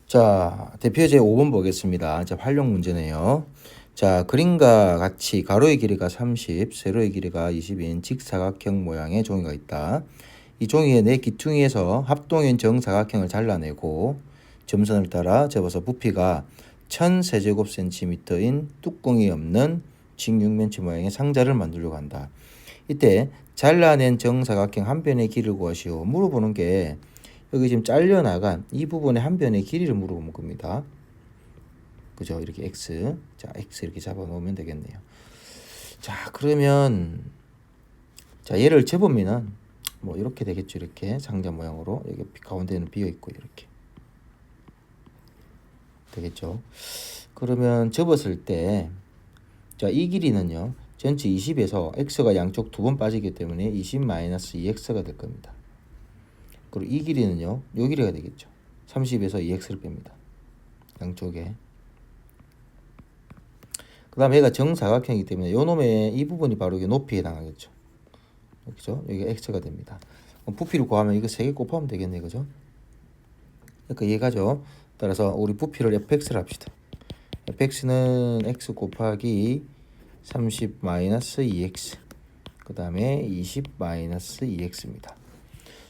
자, 대표 제 5번 보겠습니다. 자, 활용 문제네요. 자, 그림과 같이 가로의 길이가 30, 세로의 길이가 20인 직사각형 모양의 종이가 있다. 이 종이의 네 기퉁이에서 합동인 정사각형을 잘라내고 점선을 따라 접어서 부피가 1000세제곱센티미터인 뚜껑이 없는 직육면체 모양의 상자를 만들려고 한다. 이때 잘라낸 정사각형 한 변의 길이를 구하시오. 물어보는 게 여기 지금 잘려나간 이 부분의 한 변의 길이를 물어보는 겁니다. 그죠? 이렇게 x. 자, x 이렇게 잡아 놓으면 되겠네요. 자, 그러면 자, 얘를 접으면은 뭐 이렇게 되겠죠. 이렇게 상자 모양으로. 여기 가운데는 비어 있고 이렇게. 되겠죠? 그러면 접었을 때 자, 이 길이는요. 전체 20에서 x가 양쪽 두 번 빠지기 때문에 20-2x가 될 겁니다. 그리고 이 길이는요. 요 길이가 되겠죠. 30에서 2x를 뺍니다. 양쪽에. 그 다음에 얘가 정사각형이기 때문에 요 놈의 이 부분이 바로 이게 높이에 해당하겠죠. 그죠? 여기가 x가 됩니다. 부피를 구하면 이거 3개 곱하면 되겠네. 그죠? 그러니까 얘가죠. 따라서 우리 부피를 fx를 합시다. fx는 x 곱하기 30-2x 그 다음에 20-2x입니다.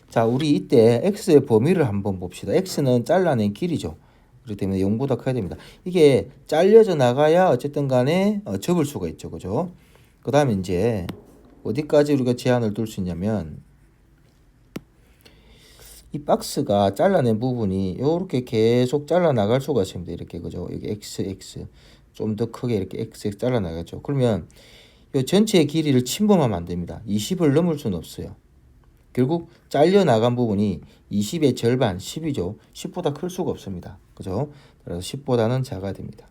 자, 우리 이때 x의 범위를 한번 봅시다. x는 잘라낸 길이죠. 그렇기 때문에 0보다 커야 됩니다. 이게 잘려져 나가야 어쨌든 간에 접을 수가 있죠. 그죠? 그 다음에 이제 어디까지 우리가 제한을 둘 수 있냐면 이 박스가 잘라낸 부분이 이렇게 계속 잘라 나갈 수가 있습니다. 이렇게 그죠? 여기 x 좀 더 크게 이렇게 x 잘라 나가죠. 그러면 이 전체의 길이를 침범하면 안 됩니다. 20을 넘을 수는 없어요. 결국 잘려 나간 부분이 20의 절반 10이죠. 10보다 클 수가 없습니다. 그죠? 그래서 10보다는 작아야 됩니다.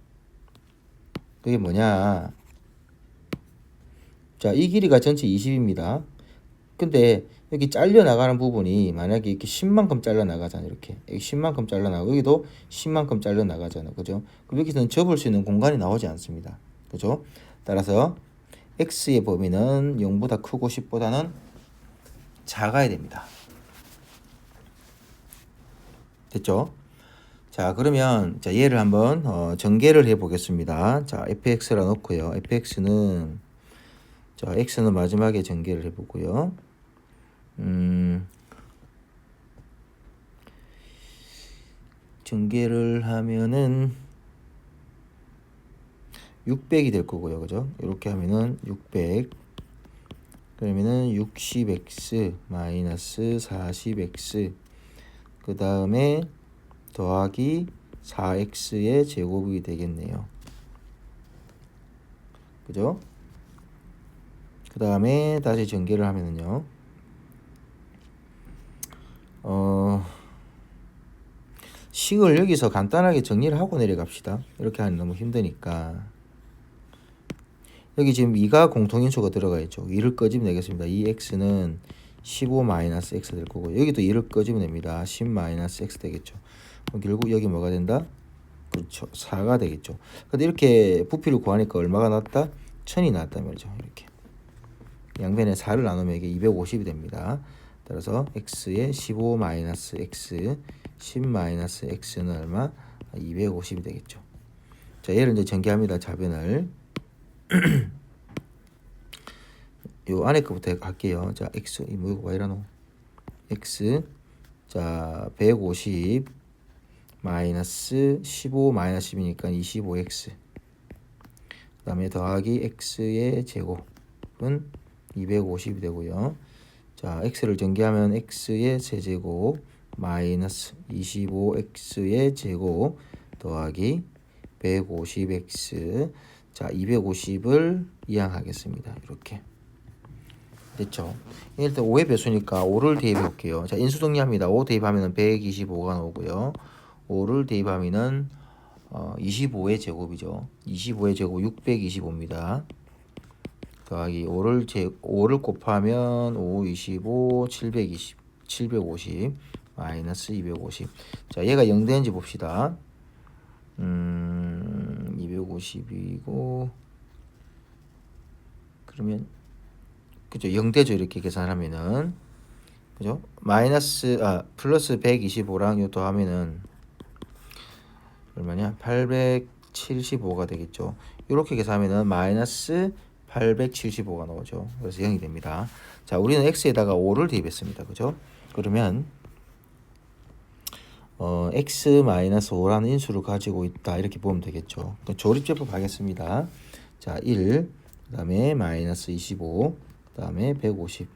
그게 뭐냐? 자, 이 길이가 전체 20입니다. 근데 여기 잘려 나가는 부분이 만약에 이렇게 10만큼 잘려 나가잖아요. 이렇게 10만큼 잘려 나가고 여기도 10만큼 잘려 나가잖아요. 그죠? 그럼 여기서는 접을 수 있는 공간이 나오지 않습니다. 그죠? 따라서 x의 범위는 0보다 크고 10보다는 작아야 됩니다. 됐죠? 자, 그러면 자, 얘를 한번 전개를 해 보겠습니다. 자, fx라 놓고요. fx는 자, x는 마지막에 전개를 해 보고요. 전개를 하면은 600이 될 거고요. 그죠? 이렇게 하면은 600 그러면은 60x 마이너스 40x 그 다음에 더하기 4x의 제곱이 되겠네요. 그죠? 그 다음에 다시 전개를 하면은요. 식을 여기서 간단하게 정리를 하고 내려갑시다. 이렇게 하면 너무 힘드니까. 여기 지금 2가 공통인수가 들어가 있죠. 2를 꺼지면 되겠습니다. 이 x는 15-x 될 거고 여기도 2를 꺼지면 됩니다. 10-x 되겠죠. 결국 여기 뭐가 된다? 그렇죠. 4가 되겠죠. 근데 이렇게 부피를 구하니까 얼마가 났다? 1000이 나왔단 말이죠. 이렇게. 양변에 4를 나누면 이게 250이 됩니다. 따라서 x에 15-x, 10-x는 얼마? 250이 되겠죠. 자, 얘를 이제 전개합니다. 좌변을. 요 안에 거부터 갈게요. 자, x 이 뭐고 y라노? x 자, 150 마이너스 15 마이너스 10이니까 25x. 그다음에 더하기 x의 제곱은 250이 되고요. 자, x를 전개하면 x의 세제곱 마이너스 25x의 제곱 더하기 150x. 자, 250을 이항하겠습니다. 이렇게. 됐죠? 일단 5의 배수니까 5를 대입해 볼게요. 자, 인수 정리합니다. 5 대입하면 125가 나오고요. 5를 대입하면 25의 제곱이죠. 25의 제곱 625입니다. 더하기 5를 곱하면 5, 25, 750 마이너스 250. 자, 얘가 0 되는지 봅시다. 250이고 그러면 그죠? 0대죠. 이렇게 계산하면은 그죠? 플러스 125랑 요 더하면은 얼마냐? 875가 되겠죠. 이렇게 계산하면은 마이너스 875가 나오죠. 그래서 0이 됩니다. 자, 우리는 x에다가 5를 대입했습니다. 그죠? 그러면 x-5라는 인수를 가지고 있다. 이렇게 보면 되겠죠. 조립제법 하겠습니다. 자, 1, 그 다음에 마이너스 25, 그 다음에 150,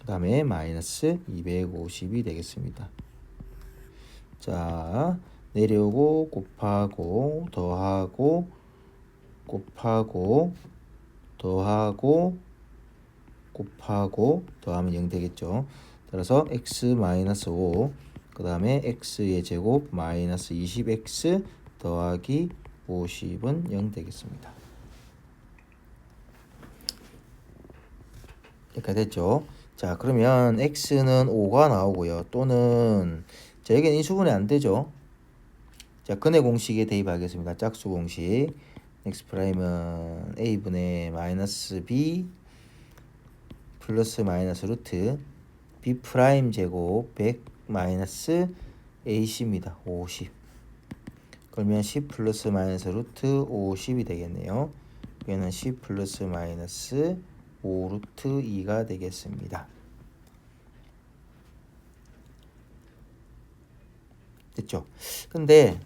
그 다음에 마이너스 250이 되겠습니다. 자, 내려오고 곱하고 더하고 곱하고 더하고 곱하고 더하면 0 되겠죠. 따라서 x-5 그 다음에 x의 제곱 마이너스 20x 더하기 50은 0 되겠습니다. 이렇게 됐죠. 자, 그러면 x는 5가 나오고요. 또는 자, 여기는 인수분해 안 되죠. 자, 근해 공식에 대입하겠습니다. 짝수 공식. x 프라임은 a분의 마이너스 b 플러스 마이너스 루트 b 프라임 제곱 100 마이너스 ac입니다. 50. 그러면 10 플러스 마이너스 루트 50이 되겠네요. 여기는 10 플러스 마이너스 5 루트 2가 되겠습니다. 됐죠? 근데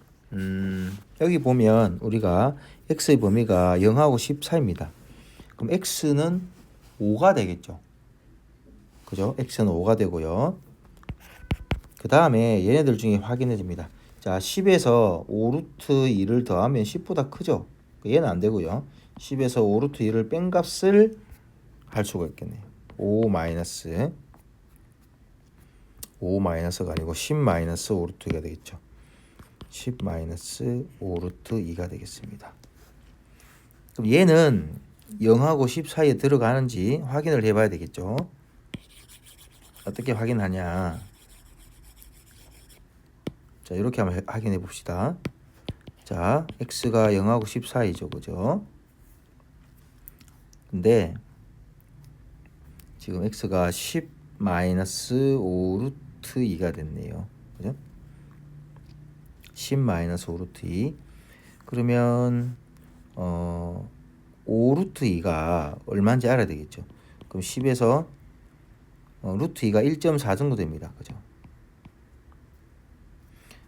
여기 보면 우리가 x의 범위가 0하고 10 사이입니다. 그럼 x는 5가 되겠죠. 그죠? x는 5가 되고요. 그 다음에 얘네들 중에 확인해 줍니다. 자, 10에서 5루트 2를 더하면 10보다 크죠? 얘는 안 되고요. 10에서 5루트 2를 뺀 값을 할 수가 있겠네요. 5 마이너스가 아니고 10 마이너스 5루트 2가 되겠죠. 10 마이너스 5루트 2가 되겠습니다. 그럼 얘는 0하고 10 사이에 들어가는지 확인을 해봐야 되겠죠. 어떻게 확인하냐? 자, 이렇게 한번 확인해 봅시다. 자, x가 0하고 10 사이죠, 그죠? 근데 지금 x가 10 마이너스 5루트 2가 됐네요. 그죠? 10 마이너스 5루트 2. 그러면 5루트 2가 얼마인지 알아야 되겠죠. 그럼 10에서 루트 2가 1.4 정도 됩니다. 그죠?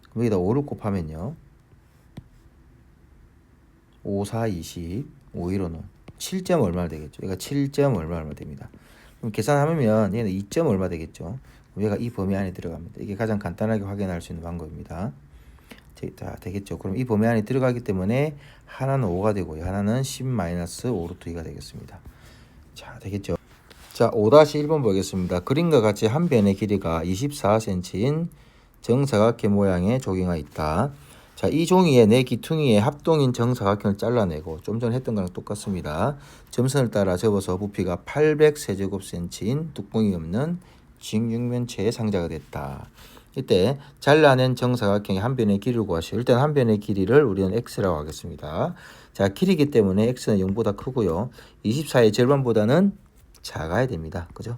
그럼 여기다 5를 곱하면요. 5, 4, 20, 5, 1호는 7점 얼마 되겠죠. 얘가 7점 얼마 됩니다. 그럼 계산하면 얘는 2점 얼마 되겠죠. 얘가 이 범위 안에 들어갑니다. 이게 가장 간단하게 확인할 수 있는 방법입니다. 자, 되겠죠. 그럼 이 범위 안에 들어가기 때문에 하나는 5가 되고요. 하나는 10 마이너스 5 루트 2가 되겠습니다. 자, 되겠죠. 자, 5-1번 보겠습니다. 그림과 같이 한 변의 길이가 24cm인 정사각형 모양의 종이가 있다. 자, 이 종이에 네 기퉁이의 합동인 정사각형을 잘라내고 좀 전에 했던 거랑 똑같습니다. 점선을 따라 접어서 부피가 800세제곱cm인 뚜껑이 없는 직육면체의 상자가 됐다. 이때 잘라낸 정사각형의 한 변의 길이를 구하시오. 일단 한 변의 길이를 우리는 x라고 하겠습니다. 자, 길이기 때문에 x는 0보다 크고요. 24의 절반보다는 작아야 됩니다. 그죠?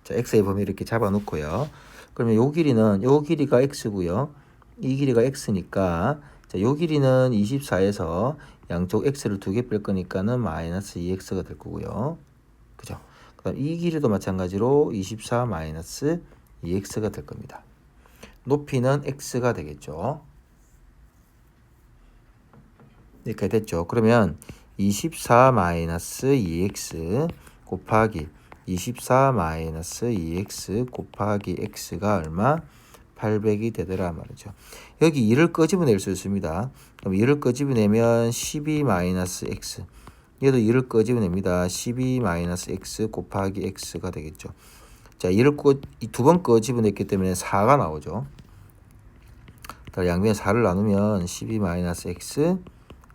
자, x의 범위 이렇게 잡아놓고요. 그러면 요 길이는 요 길이가 x고요. 이 길이가 x니까 자, 요 길이는 24에서 양쪽 x를 2개 뺄 거니까는 마이너스 2x가 될 거고요. 그죠? 그다음 이 길이도 마찬가지로 24 마이너스 2x가 될 겁니다. 높이는 x가 되겠죠. 이렇게 됐죠. 그러면 24 마이너스 2x 곱하기 24 마이너스 2x 곱하기 x가 얼마? 800이 되더라 말이죠. 여기 2를 끄집어낼 수 있습니다. 그럼 2를 끄집어내면 12 마이너스 x. 얘도 2를 끄집어냅니다. 12 마이너스 x 곱하기 x가 되겠죠. 자, 2를 두 번 끄집어냈기 때문에 4가 나오죠. 양변에 4를 나누면 12 마이너스 x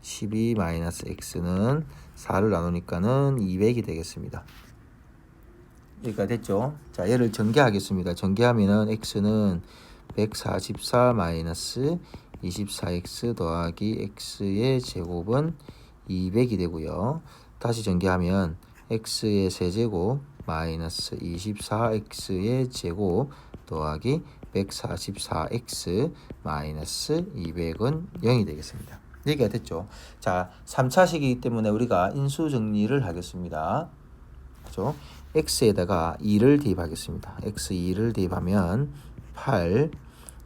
12 마이너스 x는 4를 나누니까는 200이 되겠습니다. 여기까지 됐죠. 자, 얘를 전개하겠습니다. 전개하면은 x는 144 마이너스 24x 더하기 x의 제곱은 200이 되고요. 다시 전개하면 x의 세제곱 마이너스 24x의 제곱 더하기 144x 마이너스 200은 0이 되겠습니다. 얘기가 됐죠. 자, 3차식이기 때문에 우리가 인수 정리를 하겠습니다. 그죠? x에다가 2를 대입하겠습니다. x 2를 대입하면 8,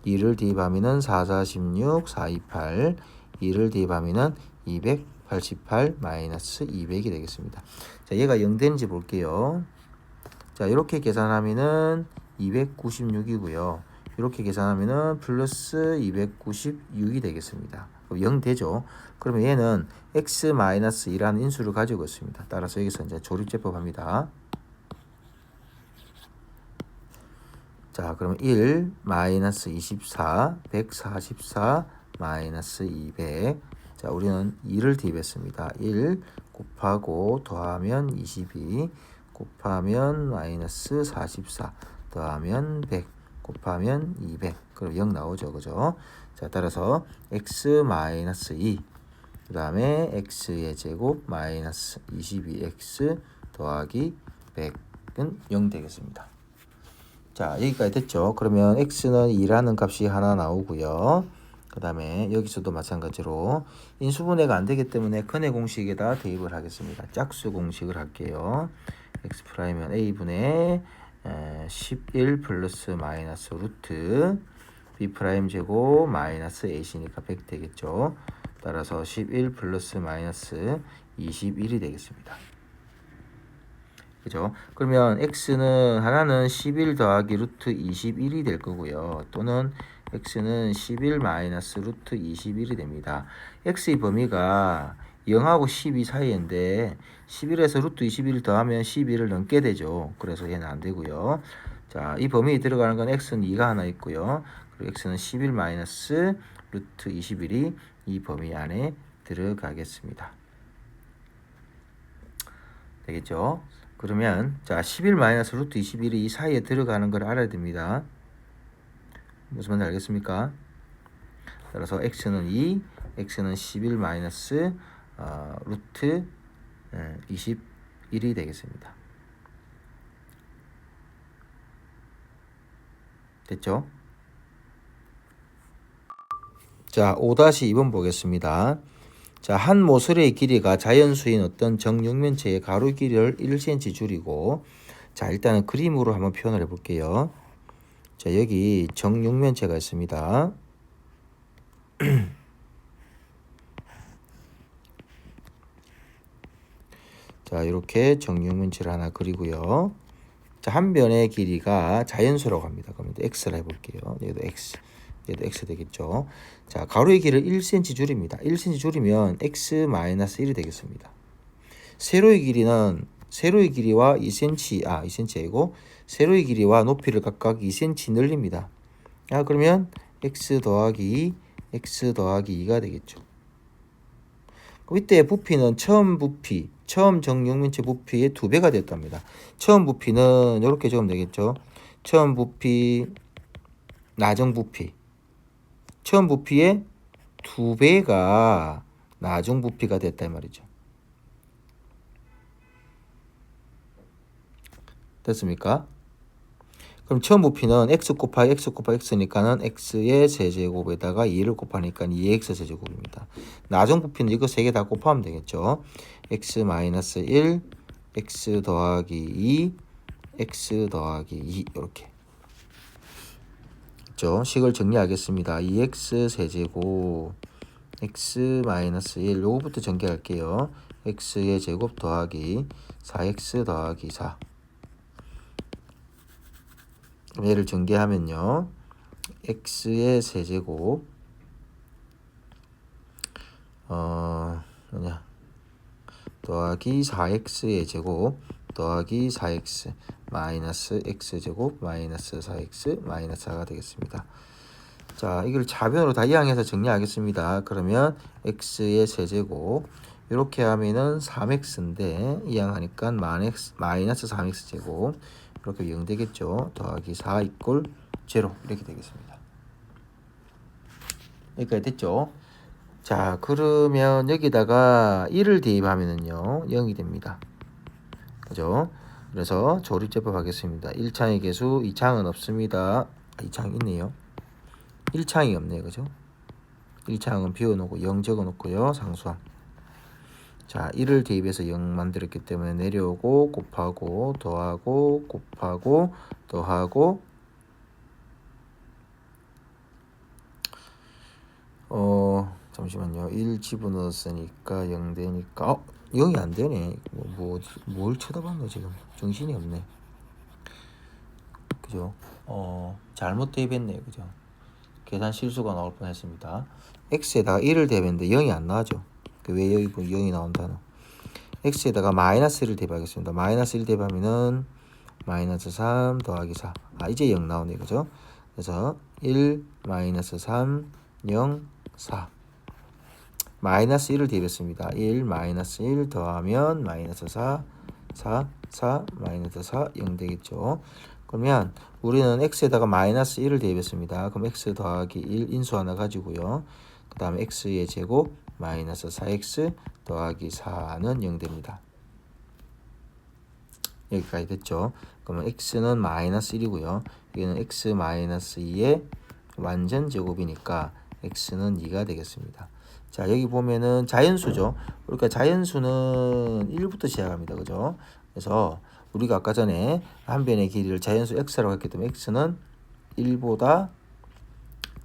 2를 대입하면은 4, 4, 16, 4, 2, 8, 2를 대입하면은 288 마이너스 200이 되겠습니다. 자, 얘가 0 되는지 볼게요. 자, 이렇게 계산하면은 296이고요. 이렇게 계산하면은 플러스 296이 되겠습니다. 0 되죠. 그러면 얘는 x-2라는 인수를 가지고 있습니다. 따라서 여기서 이제 조립제법 합니다. 자, 그러면 1 마이너스 24, 144 마이너스 200. 자, 우리는 2를 대입했습니다. 1 곱하고 더하면 22 곱하면 마이너스 44 더하면 100 곱하면 200. 그럼 0 나오죠. 그죠? 자, 따라서 x 마이너스 2 그 다음에 x의 제곱 마이너스 22x 더하기 100은 0 되겠습니다. 자, 여기까지 됐죠. 그러면 x는 2라는 값이 하나 나오고요. 그 다음에 여기서도 마찬가지로 인수분해가 안 되기 때문에 근해 공식에다 대입을 하겠습니다. 짝수 공식을 할게요. x'은 a분의 11 플러스 마이너스 루트 b' 제곱 마이너스 ac니까 100 되겠죠. 따라서 11 플러스 마이너스 21이 되겠습니다. 그죠? 그러면 x는 하나는 11 더하기 루트 21이 될 거고요. 또는 x는 11 마이너스 루트 21이 됩니다. x의 범위가 0하고 12 사이인데 11에서 루트 21을 더하면 12를 넘게 되죠. 그래서 얘는 안 되고요. 자, 이 범위에 들어가는 건 x는 2가 하나 있고요. 그리고 x는 11 마이너스 루트 21이 이 범위 안에 들어가겠습니다. 되겠죠? 그러면 자, 11 마이너스 루트 21이 이 사이에 들어가는 걸 알아야 됩니다. 무슨 말인지 알겠습니까? 따라서 x는 2, x는 11 마이너스 루트 21이 되겠습니다. 됐죠? 자, 5-2번 보겠습니다. 자, 한 모서리의 길이가 자연수인 어떤 정육면체의 가로 길이를 1cm 줄이고, 자, 일단은 그림으로 한번 표현을 해볼게요. 자, 여기 정육면체가 있습니다. 자, 이렇게 정육면체를 하나 그리고요. 자, 한 변의 길이가 자연수라고 합니다. 그러면 x를 해볼게요. 얘도 x. 얘도 x 되겠죠. 자, 가로의 길이를 1cm 줄입니다. 1cm 줄이면 x-1이 되겠습니다. 세로의 길이와 2cm이고 세로의 길이와 높이를 각각 2cm 늘립니다. 그러면 x 더하기 2가 되겠죠. 이때 부피는 처음 정육면체 부피의 2배가 됐답니다. 처음 부피는 이렇게 적으면 되겠죠. 처음 부피, 나중 부피. 처음 부피의 2배가 나중 부피가 됐다 이 말이죠. 됐습니까? 그럼 처음 부피는 x 곱하기 x니까는 x의 세제곱에다가 2를 곱하니까 2x 세제곱입니다. 나중 부피는 이거 3개 다 곱하면 되겠죠. x-1, x 더하기 2, x 더하기 2 이렇게. 그렇죠? 식을 정리하겠습니다. 2x 세제곱 x-1 요거부터 전개할게요. x의 제곱 더하기 4x 더하기 4. 얘를 전개하면요. x의 세제곱 더하기 4x의 제곱 더하기 4x 마이너스 x제곱 마이너스 4x 마이너스 4가 되겠습니다. 자, 이걸 좌변으로 다 이항해서 정리하겠습니다. 그러면 x의 세제곱 이렇게 하면은 3x인데 이항하니까 마이너스 3x 제곱 이렇게 0 되겠죠. 더하기 4 이꼴 0 이렇게 되겠습니다. 여기까지 됐죠. 자, 그러면 여기다가 1을 대입하면은요 0이 됩니다. 그죠? 그래서 조립제법 하겠습니다. 1창의 개수 2창은 없습니다. 2창 있네요. 1창이 없네요. 그죠? 1창은 비워놓고 0 적어놓고요. 상수항. 자, 1을 대입해서 0 만들었기 때문에 내려오고 곱하고 더하고 곱하고 더하고 잠시만요. 1 집어넣었으니까 0 되니까 0이 안 되네. 뭘 쳐다봤노 지금. 정신이 없네. 그죠? 잘못 대입했네요. 그죠? 계산 실수가 나올 뻔했습니다. x에다가 1을 대입했는데 0이 안 나와죠. 왜 여기 0이 나온다노? x에다가 마이너스를 대입하겠습니다. 마이너스 1 대입하면은 마이너스 3 더하기 4. 이제 0 나오네. 그죠? 그래서 1 마이너스 3 0 4 마이너스 1을 대입했습니다. 1 마이너스 1 더하면 마이너스 4 4 4 마이너스 4 0 되겠죠. 그러면 우리는 x에다가 마이너스 1을 대입했습니다. 그럼 x 더하기 1 인수 하나 가지고요. 그 다음에 x의 제곱 마이너스 4x 더하기 4는 0 됩니다. 여기까지 됐죠. 그러면 x는 마이너스 1이고요. 여기는 x 마이너스 2의 완전 제곱이니까 x는 2가 되겠습니다. 자, 여기 보면은 자연수죠. 그러니까 자연수는 1부터 시작합니다. 그죠? 그래서 우리가 아까 전에 한 변의 길이를 자연수 x라고 했기 때문에 x는 1보다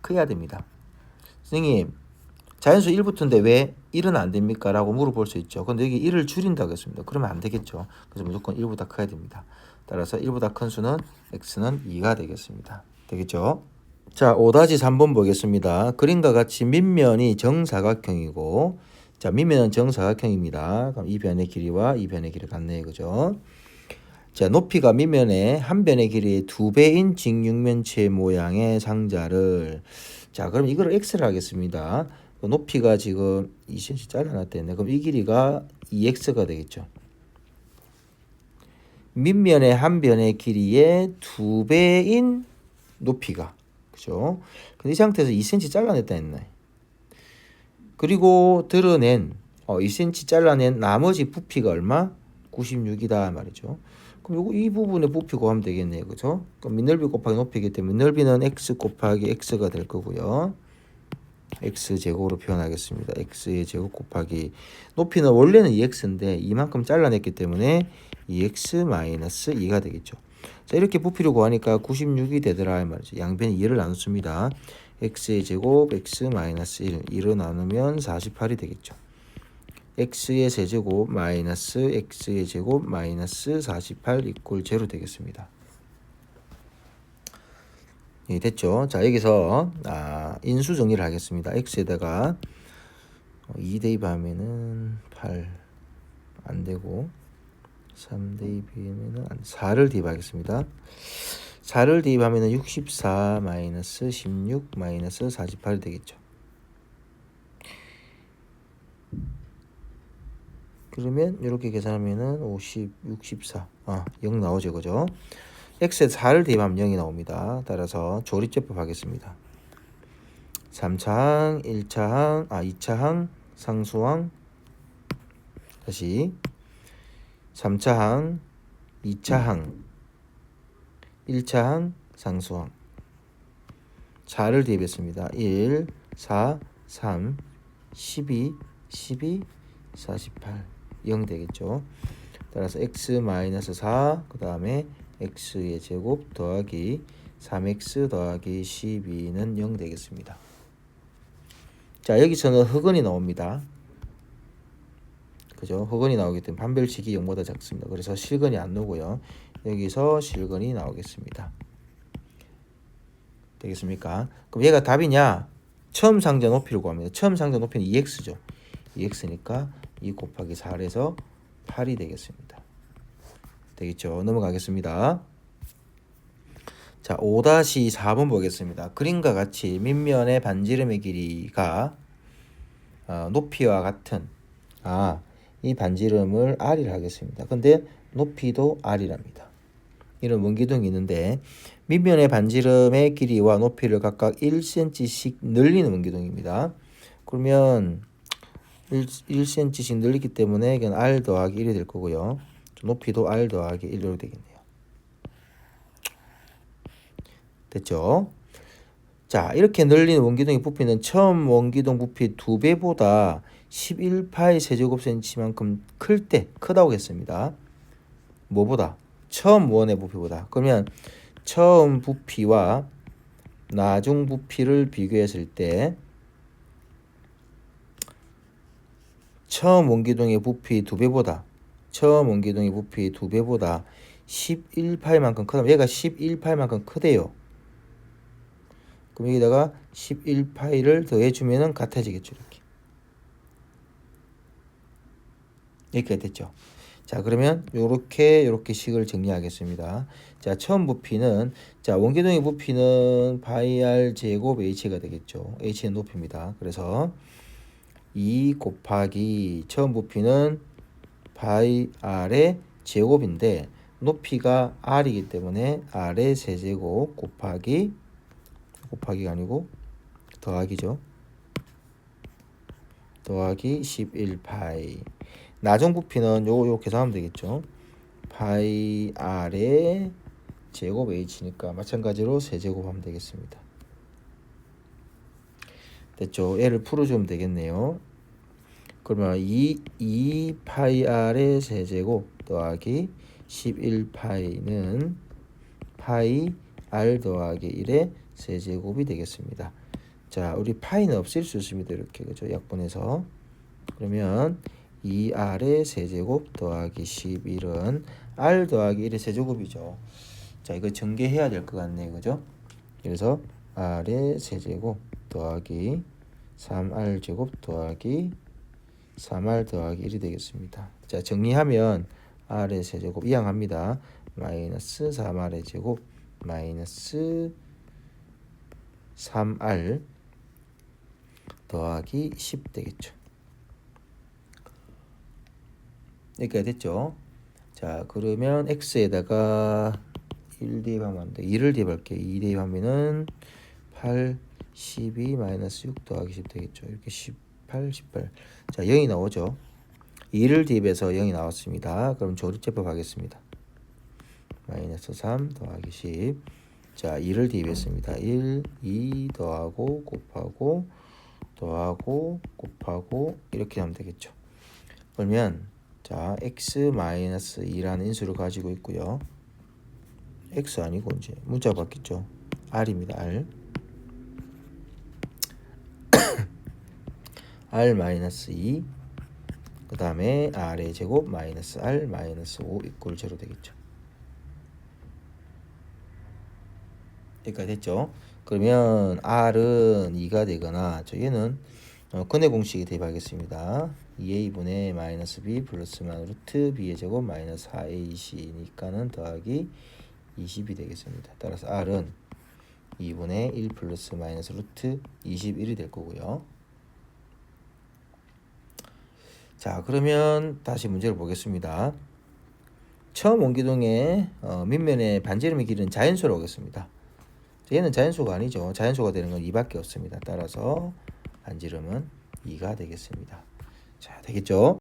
커야 됩니다. 선생님, 자연수 1부터인데 왜 1은 안 됩니까? 라고 물어볼 수 있죠. 근데 여기 1을 줄인다고 했습니다. 그러면 안 되겠죠. 그래서 무조건 1보다 커야 됩니다. 따라서 1보다 큰 수는 x는 2가 되겠습니다. 되겠죠? 자, 5-3번 보겠습니다. 그림과 같이 밑면이 정사각형이고, 자, 밑면은 정사각형입니다. 그럼 이 변의 길이와 이 변의 길이 같네요. 그죠? 자, 높이가 밑면의 한 변의 길이의 2배인 직육면체 모양의 상자를, 자, 그럼 이걸 x를 하겠습니다. 높이가 지금 2cm 잘라놨대네. 그럼 이 길이가 2x가 되겠죠. 밑면의 한 변의 길이의 2배인 높이가, 그죠? 근데 이 상태에서 2cm 잘라냈다 했네. 그리고 드러낸 2cm 잘라낸 나머지 부피가 얼마? 96이다 말이죠. 그럼 요거 이 부분의 부피 구하면 되겠네요. 그죠? 그럼 밑넓이 곱하기 높이이기 때문에 넓이는 x 곱하기 x가 될 거고요. x 제곱으로 표현하겠습니다. x의 제곱 곱하기 높이는 원래는 2x인데 이만큼 잘라냈기 때문에 2x 마이너스 2가 되겠죠. 자, 이렇게 부피를 구하니까 96이 되더라 이 말이죠. 양변이 2를 나눴습니다. x의 제곱 x 마이너스 1 2로 나누면 48이 되겠죠. x의 세제곱 마이너스 x의 제곱 마이너스 48 이꼴 0 되겠습니다. 예, 됐죠. 자, 여기서 인수 정리를 하겠습니다. x에다가 2 대입하면은 8 안 되고 3 대입하면은 4를 대입하겠습니다. 4를 대입하면은 64 마이너스 16 마이너스 48 되겠죠. 그러면 이렇게 계산하면은 50 64 0 나오죠. 그죠? x에 4를 대입하면 0이 나옵니다. 따라서 조립제법 하겠습니다. 3차항, 1차항, 2차항, 상수항, 다시 3차항, 2차항, 1차항, 상수항. 4를 대입했습니다. 1, 4, 3, 12, 12, 48, 0 되겠죠. 따라서 x-4, 그 다음에 x의 제곱 더하기 3x 더하기 12는 0 되겠습니다. 자, 여기서는 흑은이 나옵니다. 그죠? 흑은이 나오기 때문에 판별식이 0보다 작습니다. 그래서 실근이 안 나오고요. 여기서 실근이 나오겠습니다. 되겠습니까? 그럼 얘가 답이냐? 처음 상자 높이를 구합니다. 처음 상자 높이는 2x죠. 2x니까 2 곱하기 4에서 8이 되겠습니다. 되겠죠? 넘어가겠습니다. 자, 5-4번 보겠습니다. 그림과 같이 밑면의 반지름의 길이가 높이와 같은 이 반지름을 r이라 하겠습니다. 근데 높이도 r이랍니다. 이런 원기둥이 있는데 밑면의 반지름의 길이와 높이를 각각 1cm씩 늘리는 원기둥입니다. 그러면 1cm씩 늘리기 때문에 이건 r 더하기 1이 될 거고요. 높이도 r 더하기 1로 되겠네요. 됐죠? 자, 이렇게 늘린 원기둥의 부피는 처음 원기둥 부피 2배보다 11파이 세제곱센치만큼 클 때 크다고 했습니다. 뭐보다? 처음 원의 부피보다. 그러면 처음 부피와 나중 부피를 비교했을 때 처음 원기둥의 부피 2배보다 11파이만큼 크다면 얘가 11파이만큼 크대요. 그럼 여기다가 11파이를 더해주면은 같아지겠죠. 이렇게 됐죠. 자, 그러면 요렇게 식을 정리하겠습니다. 자, 처음 부피는, 자, 원기둥의 부피는 파이 r 제곱 h가 되겠죠. h는 높이입니다. 그래서 2 곱하기 처음 부피는 파이 r의 제곱인데 높이가 r이기 때문에 r의 세제곱 곱하기가 아니고 더하기죠. 더하기 11파이. 나중 부피는 요거 계산하면 되겠죠. 파이 r의 제곱 h니까 마찬가지로 세제곱하면 되겠습니다. 됐죠? 얘를 풀어주면 되겠네요. 그러면 2 파이 r의 세제곱 더하기 11파이는 파이 r 더하기 1의 세제곱이 되겠습니다. 자, 우리 파이는 없앨 수 있습니다. 이렇게, 그죠? 약분해서. 그러면 2r의 세제곱 더하기 11은 r 더하기 1의 세제곱이죠. 자, 이거 전개해야 될 것 같네요. 그죠? 그래서 r의 세제곱 더하기 3r 제곱 더하기 3r 더하기 1이 되겠습니다. 자, 정리하면 r의 세제곱 이항합니다. 마이너스 3r의 제곱 마이너스 3r 더하기 10 되겠죠. 여기까지 됐죠. 자, 그러면 x에다가 1 대입하면 안 돼. 2를 대입할게요. 2 대입하면은 8, 12, 마이너스 6 더하기 10 되겠죠. 이렇게 18, 18. 자, 0이 나오죠. 2를 대입해서 0이 나왔습니다. 그럼 조립제법 하겠습니다. 마이너스 3 더하기 10. 자, 2를 대입했습니다. 1, 2 더하고 곱하고 더하고 곱하고 이렇게 하면 되겠죠. 그러면 자, x-2라는 인수를 가지고 있고요. x 아니고 이제 문자가 바뀌었죠. r입니다. r. r-2 그 다음에 r의 제곱 마이너스 r 마이너스 5 이꼴 0 되겠죠. 여기까지 됐죠. 그러면 r은 2가 되거나 얘는 근해 공식에 대입하겠습니다. 2a분의 마이너스 b 플러스 루트 b의 제곱 마이너스 4ac니까는 더하기 20이 되겠습니다. 따라서 r은 2분의 1 플러스 마이너스 루트 21이 될 거고요. 자, 그러면 다시 문제를 보겠습니다. 처음 원기둥의 밑면의 반지름의 길이는 자연수로 오겠습니다. 얘는 자연수가 아니죠. 자연수가 되는 건 2밖에 없습니다. 따라서 반지름은 2가 되겠습니다. 자, 되겠죠?